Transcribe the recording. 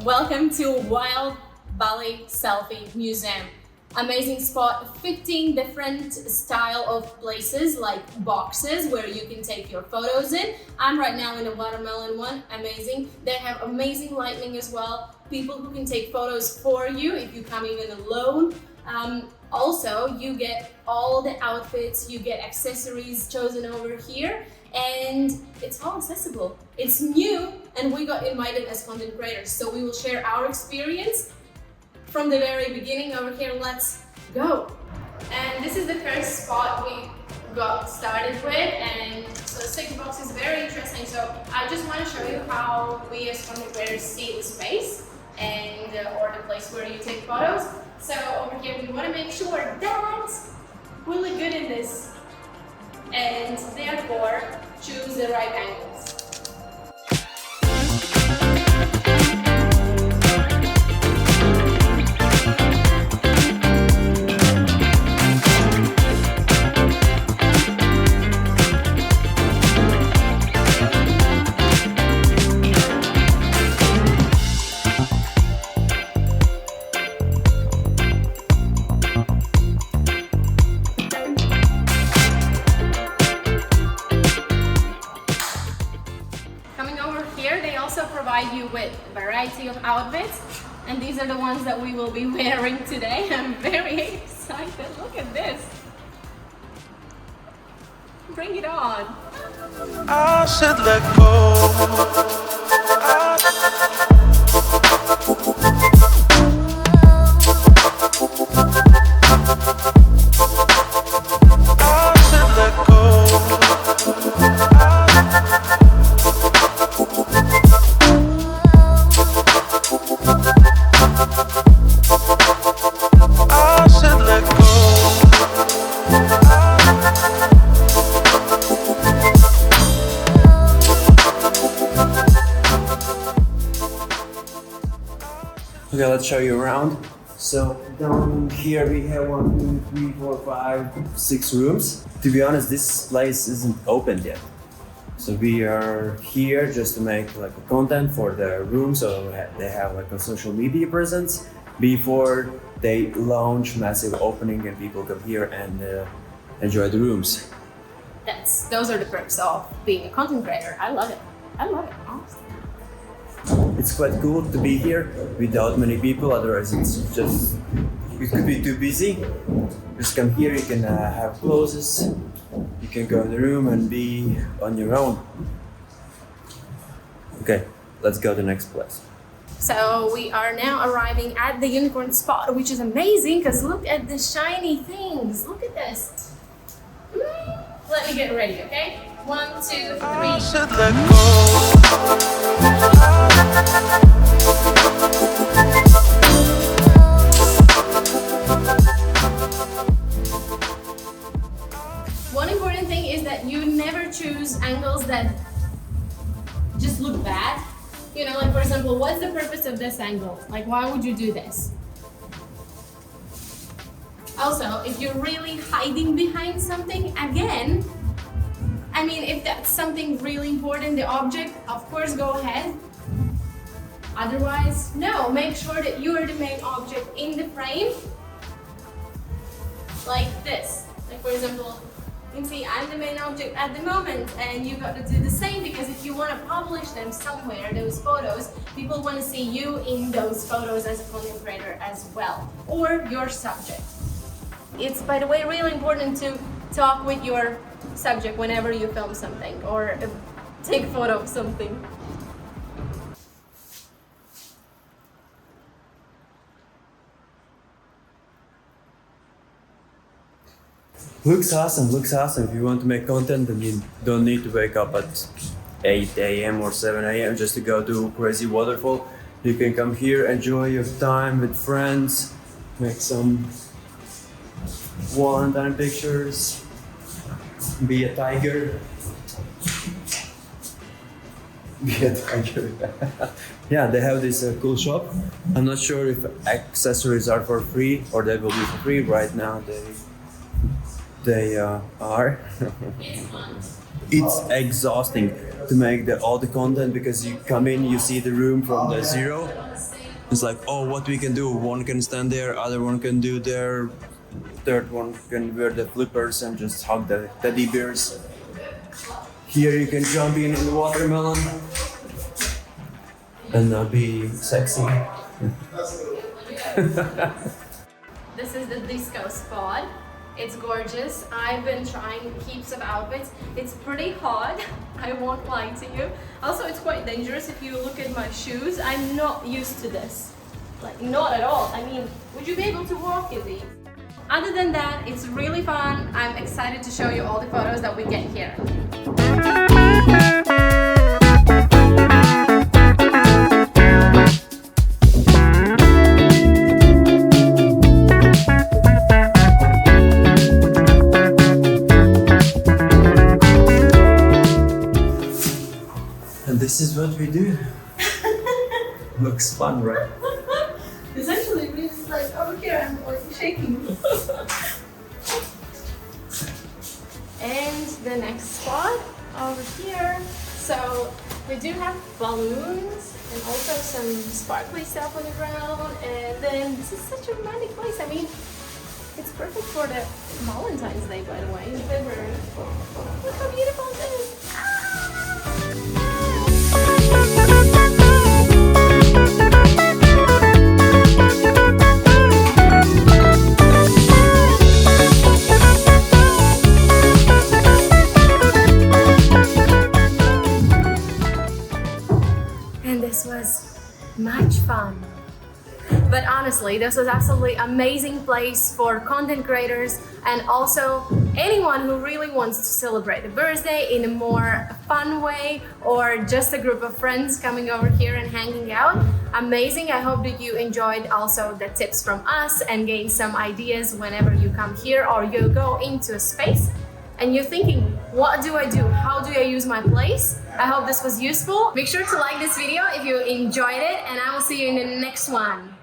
Welcome to Wild Selfie Museum. Amazing spot, 15 different style of places like boxes where you can take your photos in. I'm right now in a watermelon one, amazing. They have amazing lighting as well. People who can take photos for you if you come even alone. Also, you get all the outfits, you get accessories chosen over here, and it's all accessible. It's new, and we got invited as content creators, so we will share our experience from the very beginning over here. Let's go. And this is the first spot we got started with, and so the second box is very interesting. So I just want to show you how we as content creators see the space and or the place where you take photos. So over here we want to make sure that we look good in this, and therefore choose the right angles. Provide you with a variety of outfits, and these are the ones that we will be wearing today. I'm very excited. Look at this. Bring it on. I should let go. Okay, let's show you around. So down here we have 1, 2, 3, 4, 5, 6 rooms. To be honest, this place isn't open yet. So we are here just to make like a content for the room, so they have like a social media presence before they launch massive opening and people come here and enjoy the rooms. Those are the perks of being a content creator. I love it. I love it, honestly. It's quite cool to be here without many people, otherwise it could be too busy. Just come here, you can have clothes, you can go in the room and be on your own. Okay, let's go to the next place. So we are now arriving at the unicorn spot, which is amazing because look at the shiny things. Look at this. Let me get ready, okay? 1, 2, 3. I should let go. One important thing is that you never choose angles that just look bad. You know, like for example, what's the purpose of this angle? Like, why would you do this? Also, if you're really hiding behind something, again, I mean, if that's something really important, the object, of course, go ahead. Otherwise, no, make sure that you are the main object in the frame. Like this. Like for example, you can see I'm the main object at the moment, and you got to do the same, because if you want to publish them somewhere, those photos, people want to see you in those photos as a content creator as well, or your subject. It's, by the way, really important to talk with your subject whenever you film something or take a photo of something. Looks awesome, looks awesome. If you want to make content, then you don't need to wake up at 8 a.m. or 7 a.m. just to go to crazy waterfall. You can come here, enjoy your time with friends, make some Valentine pictures, be a tiger. Yeah, thank you. Yeah, they have this cool shop. I'm not sure if accessories are for free or they will be for free. Right now, they are. It's exhausting to make all the content because you come in, you see the room from the zero. It's like, oh, what we can do? One can stand there, other one can do there, third one can wear the flippers and just hug the teddy bears. Here you can jump in the watermelon and be sexy. This is the disco spot. It's gorgeous. I've been trying heaps of outfits. It's pretty hot, I won't lie to you. Also, it's quite dangerous if you look at my shoes. I'm not used to this. Like, not at all. I mean, would you be able to walk in these? Other than that, it's really fun. I'm excited to show you all the photos that we get here. And this is what we do. Looks fun, right? It's actually really like over here, I'm like shaking. And the next spot over here. So we do have balloons and also some sparkly stuff on the ground. And then this is such a romantic place. I mean, it's perfect for the Valentine's Day, by the way, in February. Look how beautiful it is. And this was much fun. But honestly, this was absolutely amazing place for content creators and also anyone who really wants to celebrate a birthday in a more fun way or just a group of friends coming over here and hanging out. Amazing. I hope that you enjoyed also the tips from us and gained some ideas whenever you come here or you go into a space and you're thinking, what do I do? How do I use my place? I hope this was useful. Make sure to like this video if you enjoyed it and I will see you in the next one.